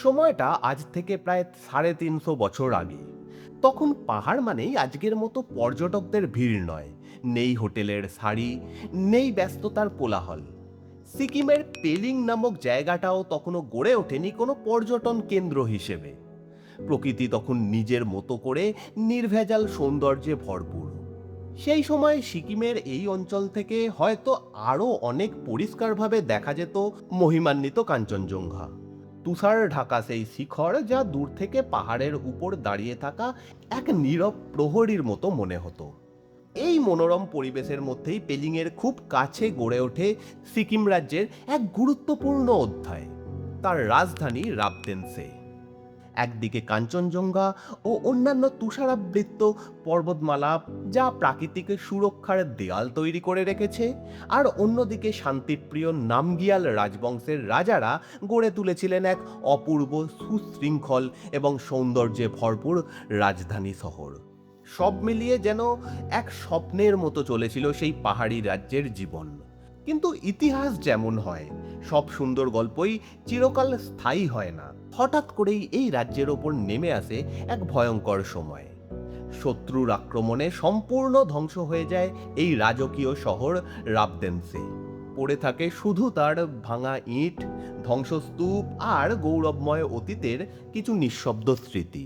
সময়টা আজ থেকে প্রায় ৩৫০ বছর আগে। তখন পাহাড় মানেই আজকের মতো পর্যটকদের ভিড় নয়, নেই হোটেলের সারি, নেই ব্যস্ততার কোলাহল। সিকিমের পেলিং নামক জায়গাটাও তখনও গড়ে ওঠেনি কোনো পর্যটন কেন্দ্র হিসেবে। প্রকৃতি তখন নিজের মতো করে নির্ভেজাল সৌন্দর্যে ভরপুর। সেই সময় সিকিমের এই অঞ্চল থেকে হয়তো আরও অনেক পরিষ্কারভাবে দেখা যেত মহিমান্বিত কাঞ্চনজঙ্ঘা। তুষার ঢাকা সেই শিখর যা দূর থেকে পাহাড়ের উপর দাঁড়িয়ে থাকা এক নীরব প্রহরীর মতো মনে হতো। এই মনোরম পরিবেশের মধ্যেই পেলিংয়ের খুব কাছে গড়ে ওঠে সিকিম রাজ্যের এক গুরুত্বপূর্ণ অধ্যায়, তার রাজধানী রাবতেনসে। একদিকে কাঞ্চনজঙ্ঘা ও অন্যান্য তুষারাবৃত পর্বতমালা যা প্রাকৃতিক সুরক্ষার দেয়াল তৈরি করে রেখেছে, আর অন্যদিকে শান্তিপ্রিয় নামগিয়াল রাজবংশের রাজারা গড়ে তুলেছিলেন এক অপূর্ব সুশৃঙ্খল এবং সৌন্দর্যে ভরপুর রাজধানী শহর। সব মিলিয়ে যেন এক স্বপ্নের মতো চলেছিল সেই পাহাড়ি রাজ্যের জীবন। কিন্তু ইতিহাস যেমন হয়, সব সুন্দর গল্পই চিরকাল স্থায়ী হয় না। হঠাৎ করেই এই রাজ্যের ওপর নেমে আসে এক ভয়ঙ্কর সময়। শত্রুর আক্রমণে সম্পূর্ণ ধ্বংস হয়ে যায় এই রাজকীয় শহর রাবতেনসে। পড়ে থাকে শুধু তার ভাঙা ইট, ধ্বংসস্তূপ আর গৌরবময় অতীতের কিছু নিঃশব্দ স্মৃতি।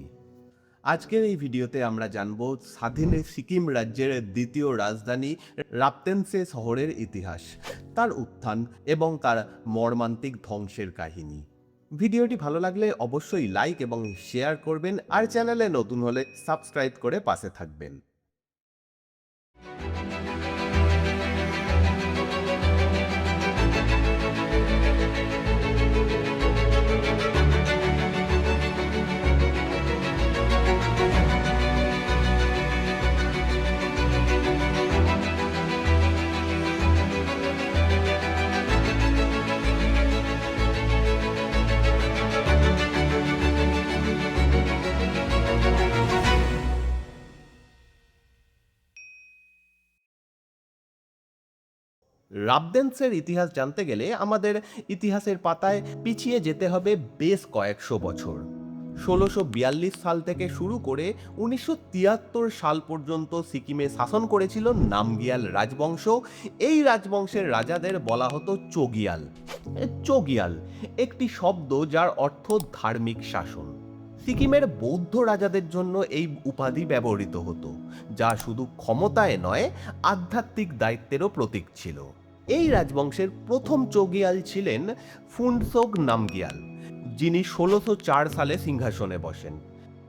আজকের এই ভিডিওতে আমরা জানব স্বাধীন সিকিম রাজ্যের দ্বিতীয় রাজধানী রাবতেনসে শহরের ইতিহাস, তার উত্থান এবং তার মর্মান্তিক ধ্বংসের কাহিনী। ভিডিওটি ভালো লাগলে অবশ্যই লাইক এবং শেয়ার করবেন, আর চ্যানেলে নতুন হলে সাবস্ক্রাইব করে পাশে থাকবেন। রাবতেনসের ইতিহাস জানতে গেলে আমাদের ইতিহাসের পাতায় পিছিয়ে যেতে হবে বেশ কয়েকশো বছর। ১৬৪২ সাল থেকে শুরু করে ১৯৭৩ সাল পর্যন্ত সিকিমে শাসন করেছিল নামগিয়াল রাজবংশ। এই রাজবংশের রাজাদের বলা হতো চোগিয়াল। চোগিয়াল একটি শব্দ যার অর্থ ধার্মিক শাসন। সিকিমের বৌদ্ধ রাজাদের জন্য এই উপাধি ব্যবহৃত হতো, যা শুধু ক্ষমতায় নয়, আধ্যাত্মিক দায়িত্বেরও প্রতীক ছিল। এই রাজবংশের প্রথম চোগিয়াল ছিলেন ফুন্ডসোগ নামগিয়াল, যিনি ১৬০৪ সালে সিংহাসনে বসেন।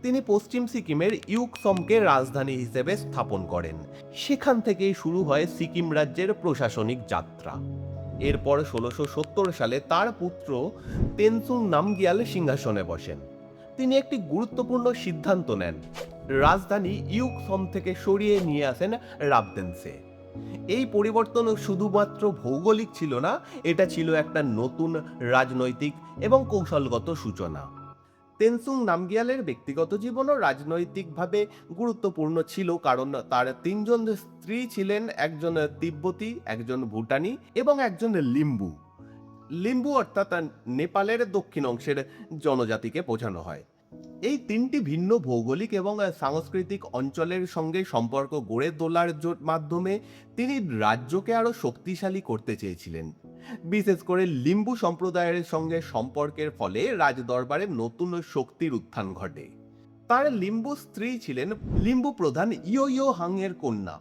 তিনি পশ্চিম সিকিমের ইউকসমকে রাজধানী হিসেবে স্থাপন করেন। সেখান থেকেই শুরু হয় সিকিম রাজ্যের প্রশাসনিক যাত্রা। এরপর ১৬৭০ সালে তার পুত্র তেনসুং নামগিয়াল সিংহাসনে বসেন। তিনি একটি গুরুত্বপূর্ণ সিদ্ধান্ত নেন, রাজধানী ইউকসম থেকে সরিয়ে নিয়ে আসেন রাবতেনসে। এই পরিবর্তন শুধুমাত্র ভৌগোলিক ছিল না, এটা ছিল একটা নতুন রাজনৈতিক এবং কৌশলগত সূচনা। তেনসুং নামগিয়ালের ব্যক্তিগত জীবনও রাজনৈতিকভাবে গুরুত্বপূর্ণ ছিল, কারণ তার তিনজন স্ত্রী ছিলেন, একজন তিব্বতী, একজন ভুটানি এবং একজন লিম্বু। লিম্বু অর্থাৎ নেপালের দক্ষিণ অংশের জনজাতিকে বোঝানো হয়। এই তিনটি ভিন্ন ভৌগোলিক এবং সাংস্কৃতিক অঞ্চলের সঙ্গে সম্পর্ক গড়ে তোলার মাধ্যমে তিনি রাজ্যকে আরও শক্তিশালী করতে চেয়েছিলেন। বিশেষ করে লিম্বু সম্প্রদায়ের সঙ্গে সম্পর্কের ফলে রাজদরবারে নতুন শক্তির উত্থান ঘটে। তার লিম্বু স্ত্রী ছিলেন লিম্বু প্রধান ইয়ো ইয়ো হাং এর কন্যা।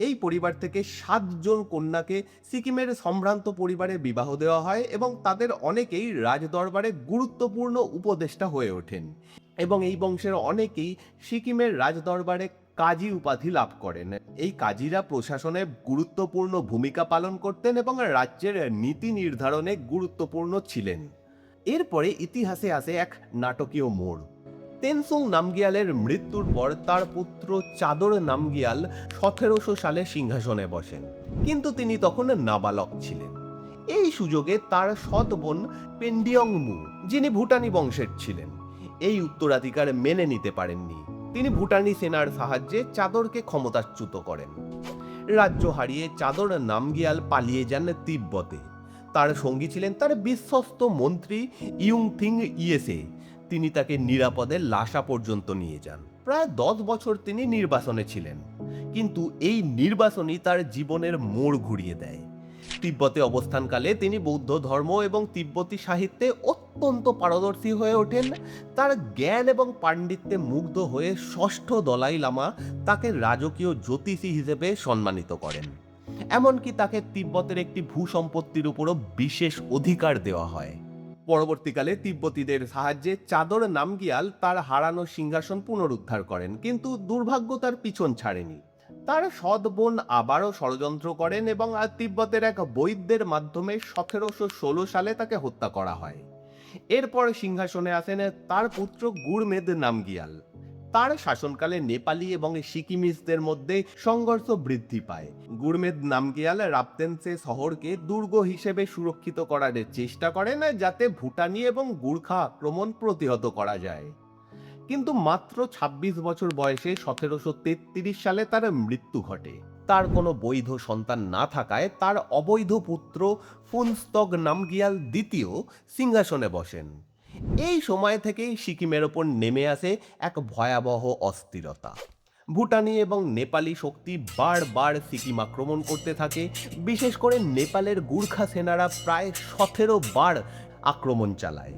এই পরিবার থেকে ৭ জন কন্যাকে সিকিমের সম্ভ্রান্ত পরিবারে বিবাহ দেওয়া হয় এবং তাদের অনেকেই রাজদরবারে গুরুত্বপূর্ণ উপদেষ্টা হয়ে ওঠেন, এবং এই বংশের অনেকেই সিকিমের রাজদরবারে কাজী উপাধি লাভ করেন। এই কাজীরা প্রশাসনে গুরুত্বপূর্ণ ভূমিকা পালন করতেন এবং রাজ্যের নীতি নির্ধারণে গুরুত্বপূর্ণ ছিলেন। এরপরে ইতিহাসে আসে এক নাটকীয় মোড়। তেনসুং নামগিয়ালের মৃত্যুর পর তার পুত্র চাদর নামগিয়াল ১৭০০ সালে সিংহাসনে বসেন, কিন্তু তিনি তখন নাবালক ছিলেন। এই সুযোগে তার সৎ বোন পেন্ডিয়ংমু, যিনি ভুটানি বংশের ছিলেন, এই উত্তরাধিকার মেনে নিতে পারেননি। তিনি ভুটানি সেনার সাহায্যে চাদরকে ক্ষমতাচ্যুত করেন। রাজ্য হারিয়ে চাদর নামগিয়াল পালিয়ে যান তিব্বতে। তার সঙ্গী ছিলেন তার বিশ্বস্ত মন্ত্রী ইয়ুংথিং ইয়েসে। তিনি তাকে নিরাপদে লাসা পর্যন্ত নিয়ে যান। প্রায় 10 বছর তিনি নির্বাসনে ছিলেন, কিন্তু এই নির্বাসনই তার জীবনের মোড় ঘুরিয়ে দেয়। তিব্বতে অবস্থানকালে তিনি বৌদ্ধ ধর্ম এবং তিব্বতী সাহিত্যে অত্যন্ত পারদর্শী হয়ে ওঠেন। তার জ্ঞান এবং পাণ্ডিত্যে মুগ্ধ হয়ে ষষ্ঠ দলাই লামা তাকে রাজকীয় জ্যোতিষী হিসেবে সম্মানিত করেন। এমনকি তাকে তিব্বতের একটি ভূসম্পত্তির উপরও বিশেষ অধিকার দেওয়া হয়। পরবর্তীকালে তিব্বতীদের সাহায্যে চাদর নামগিয়াল তার হারানো সিংহাসন পুনরুদ্ধার করেন, কিন্তু দুর্ভাগ্য তার পিছন ছাড়েনি। তার সৎ বোন আবারও ষড়যন্ত্র করেন এবং তিব্বতের এক বৈদ্যের মাধ্যমে 1716 সালে তাকে হত্যা করা হয়। এরপর সিংহাসনে আসেন তার পুত্র গুরমেদ নামগিয়াল। তার শাসনকালে নেপালি এবং সিকিমিজদের মধ্যে সংঘর্ষ বৃদ্ধি পায়। গুরমেদ নামগিয়াল রাবতেনসে শহরকে দুর্গ হিসেবে সুরক্ষিত করার চেষ্টা করেন, যাতে ভুটানি এবং গুর্খা আক্রমণ প্রতিহত করা যায়। কিন্তু মাত্র 26 বছর বয়সে 1733 সালে তার মৃত্যু ঘটে। তার কোনো বৈধ সন্তান না থাকায় তার অবৈধ পুত্র ফুনস্তগ নামগিয়াল দ্বিতীয় সিংহাসনে বসেন। এই সময় থেকেই সিকিমের ওপর নেমে আসে এক ভয়াবহ অস্থিরতা। ভুটানি এবং নেপালি শক্তি বারবার সিকিম আক্রমণ করতে থাকে। বিশেষ করে নেপালের গুর্খা সেনারা প্রায় 17 বার আক্রমণ চালায়।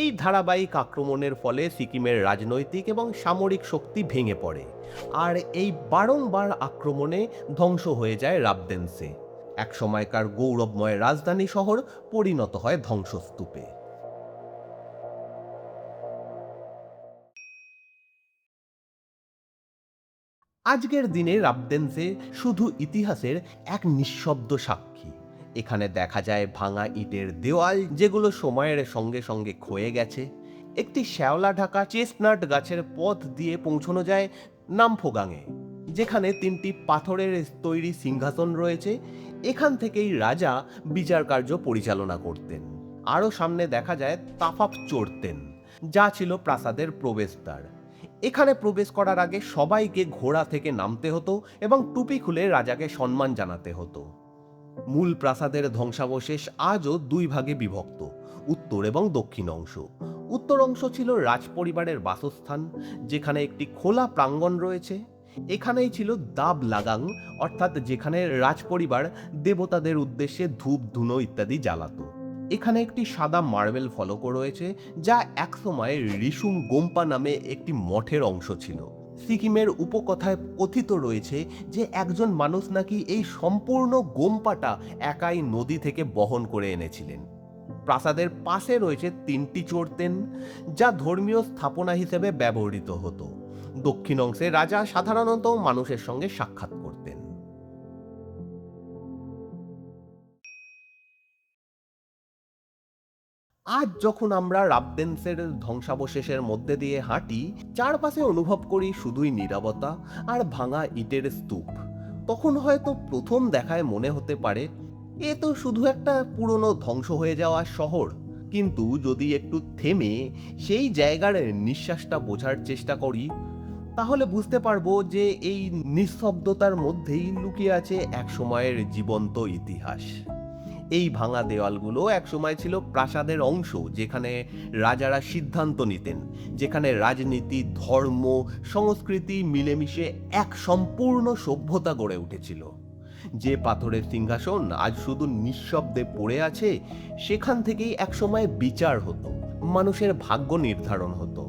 এই ধারাবাহিক আক্রমণের ফলে সিকিমের রাজনৈতিক এবং সামরিক শক্তি ভেঙে পড়ে, আর এই বারংবার আক্রমণে ধ্বংস হয়ে যায় রাবদেনসে। এক সময়কার গৌরবময় রাজধানী শহর পরিণত হয় ধ্বংসস্তূপে। আজকের দিনে রাবদেনসে শুধু ইতিহাসের এক নিঃশব্দ সাক্ষী। এখানে দেখা যায় ভাঙা ইটের দেওয়াল, যেগুলো সময়ের সঙ্গে সঙ্গে ক্ষয়ে গেছে। একটি শ্যাওলা ঢাকা চেস্টনাট গাছের পথ দিয়ে পৌঁছানো যায় নামফোগাংয়ে, যেখানে 3টি পাথরের তৈরি সিংহাসন রয়েছে। এখান থেকেই রাজা বিচার কার্য পরিচালনা করতেন। আরও সামনে দেখা যায় তাফাপ চড়তেন, যা ছিল প্রাসাদের প্রবেশদ্বার। এখানে প্রবেশ করার আগে সবাইকে ঘোড়া থেকে নামতে হতো এবং টুপি খুলে রাজাকে সম্মান জানাতে হতো। মূল প্রাসাদের ধ্বংসাবশেষ আজও 2 ভাগে বিভক্ত, উত্তর এবং দক্ষিণ অংশ। উত্তর অংশ ছিল রাজপরিবারের বাসস্থান, যেখানে একটি খোলা প্রাঙ্গণ রয়েছে। এখানেই ছিল দাব লাগাং, অর্থাৎ যেখানে রাজপরিবার দেবতাদের উদ্দেশ্যে ধূপ ধুনো ইত্যাদি জ্বালাতো। এখানে একটি সাদা মার্বেল ফলকও রয়েছে, যা একসময় রিসুম গোম্পা নামে একটি মঠের অংশ ছিল। সিকিমের উপকথায় কথিত রয়েছে যে একজন মানুষ নাকি এই সম্পূর্ণ গোম্পাটা একাই নদী থেকে বহন করে এনেছিলেন। প্রাসাদের পাশে রয়েছে 3টি চড়তেন, যা ধর্মীয় স্থাপনা হিসেবে ব্যবহৃত হতো। দক্ষিণ অংশে রাজা সাধারণত মানুষের সঙ্গে সাক্ষাৎ করতেন। আজ যখন আমরা রাবদেনসের ধ্বংসাবশেষের মধ্যে দিয়ে হাঁটি, চারপাশে অনুভব করি শুধুই নীরবতা আর ভাঙা ইটের স্তূপ। তখন হয়তো প্রথম দেখায় মনে হতে পারে এ তো শুধু একটা পুরনো ধ্বংস হয়ে যাওয়া শহর। কিন্তু যদি একটু থেমে সেই জায়গার নিঃশ্বাসটা বোঝার চেষ্টা করি, তাহলে বুঝতে পারবো যে এই নিঃশব্দতার মধ্যেই লুকিয়ে আছে এক সময়ের জীবন্ত ইতিহাস। এই ভাঙা দেওয়ালগুলো একসময় ছিল প্রাসাদের অংশ, যেখানে রাজারা সিদ্ধান্ত নিতেন, যেখানে রাজনীতি, ধর্ম, সংস্কৃতি মিলেমিশে এক সম্পূর্ণ সভ্যতা গড়ে উঠেছিল। যে পাথরের সিংহাসন আজ শুধু নিঃশব্দে পড়ে আছে, সেখান থেকেই একসময় বিচার হতো, মানুষের ভাগ্য নির্ধারণ হতো।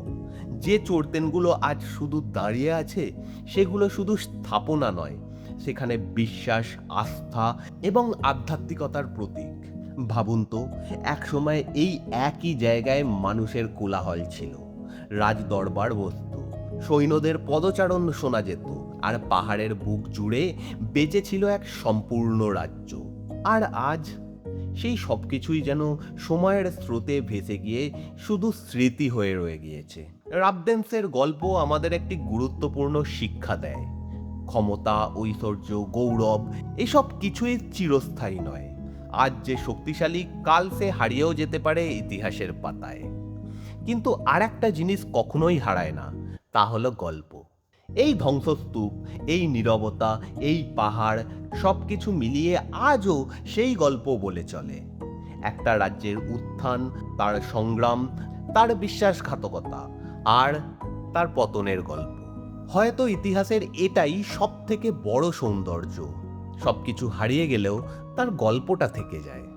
যে চড়তেনগুলো আজ শুধু দাঁড়িয়ে আছে, সেগুলো শুধু স্থাপনা নয়, সেখানে বিশ্বাস, আস্থা এবং আধ্যাত্মিকতার প্রতীক। ভাবুন তো, একসময় এই একই জায়গায় মানুষের কোলাহল ছিল, রাজদরবার বসত, সৈন্যদের পদচারণ শোনা যেত, আর পাহাড়ের বুক জুড়ে বেঁচে ছিল এক সম্পূর্ণ রাজ্য। আর আজ সেই সবকিছুই যেন সময়ের স্রোতে ভেসে গিয়ে শুধু স্মৃতি হয়ে রয়ে গিয়েছে। রাবদেনসের গল্প আমাদের একটি গুরুত্বপূর্ণ শিক্ষা দেয়। ক্ষমতা, ঐশ্বর্য, গৌরব এসব কিছুই চিরস্থায়ী নয়। আজ যে শক্তিশালী, কাল সে হারিয়েও যেতে পারে ইতিহাসের পাতায়। কিন্তু আর একটা জিনিস কখনোই হারায় না, তা হলো গল্প। এই ধ্বংসস্তূপ, এই নীরবতা, এই পাহাড়, সবকিছু মিলিয়ে আজও সেই গল্প বলে চলে। একটা রাজ্যের উত্থান, তার সংগ্রাম, তার বিশ্বাসঘাতকতা আর তার পতনের গল্প। হয়তো ইতিহাসের এটাই সব থেকে বড় সৌন্দর্য, সবকিছু হারিয়ে গেলেও তার গল্পটা থেকে যায়।